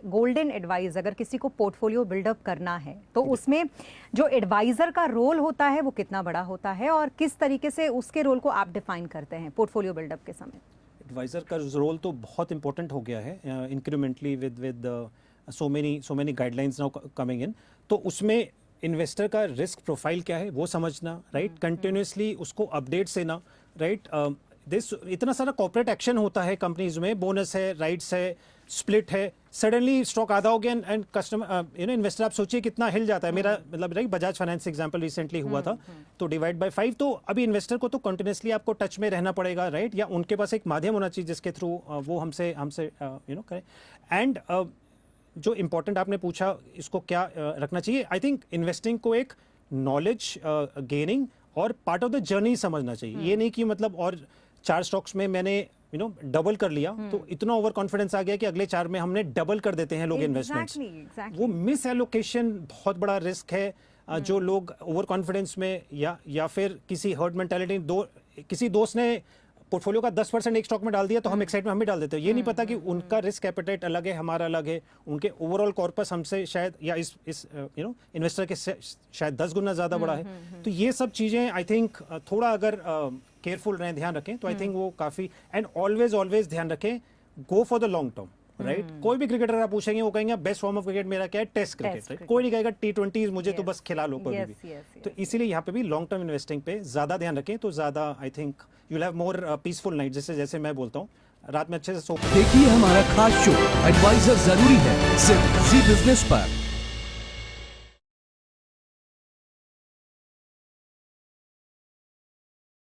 Golden advice, अगर किसी को पोर्टफोलियो बिल्डअप करना है तो उसमें जो एडवाइजर का रोल होता है वो कितना बड़ा होता है और किस तरीके से उसके रोल को आप डिफाइन करते हैं पोर्टफोलियो बिल्डअप के समय? एडवाइज़र का रोल तो बहुत इंपॉर्टेंट हो गया है incrementally with so many guidelines now coming in. तो उसमें इन्वेस्टर का रिस्क प्रोफाइल क्या है वो समझना, राइट, कंटिन्यूसली उसको अपडेट्स देना, राइट। दिस इतना सारा कॉर्पोरेट एक्शन होता है कंपनीज में, बोनस है, राइट्स है, स्प्लिट है, सडनली स्टॉक आधा हो गया एंड कस्टमर इन्वेस्टर, आप सोचिए कितना हिल जाता है। मेरा मतलब right Bajaj finance example recently हुआ था, तो डिवाइड बाय 5, तो अभी इन्वेस्टर को तो कंटिन्यूसली आपको टच में रहना पड़ेगा, राइट, या उनके पास एक माध्यम होना चाहिए जिसके थ्रू वो हमसे करें। एंड जो इम्पोर्टेंट आपने पूछा इसको क्या रखना चाहिए, आई थिंक इन्वेस्टिंग को एक नॉलेज गेनिंग और पार्ट ऑफ द जर्नी समझना चाहिए। ये नहीं कि मतलब और 4 स्टॉक्स में मैंने डबल कर लिया तो इतना ओवर कॉन्फिडेंस आ गया कि अगले 4 में हमने डबल कर देते हैं लोग इन्वेस्टमेंट्स। वो मिस एलोकेशन बहुत बड़ा रिस्क है। जो लोग ओवर कॉन्फिडेंस में या फिर किसी हर्ड मेंटालिटी, किसी दोस्त ने पोर्टफोलियो का 10% एक स्टॉक में डाल दिया तो हम एक्साइट में हम भी डाल देते हैं। ये नहीं पता कि उनका रिस्क एपेटाइट अलग है, हमारा अलग है, उनके ओवरऑल कॉर्पस हमसे शायद या इस इन्वेस्टर के शायद 10 गुना ज़्यादा बड़ा है। तो ये सब चीज़ें आई थिंक थोड़ा अगर केयरफुल रहें, ध्यान रखें तो आई थिंक वो काफ़ी। एंड ऑलवेज ध्यान रखें, go for the long term, right. कोई भी क्रिकेटर आप पूछेंगे वो कहेंगे बेस्ट फॉर्म ऑफ क्रिकेट मेरा क्या है, टेस्ट क्रिकेट, राइट। कोई नहीं कहेगा T20 मुझे तो बस खिला लो कभी भी। तो इसीलिए यहाँ पे भी लॉन्ग टर्म इन्वेस्टिंग पे ज्यादा ध्यान रखें तो ज्यादा I think you will have more peaceful night. जैसे मैं बोलता हूँ रात में अच्छे से सो। देखिए हमारा खास शो एडवाइजर जरूरी है सिर्फ जी बिजनेस पर।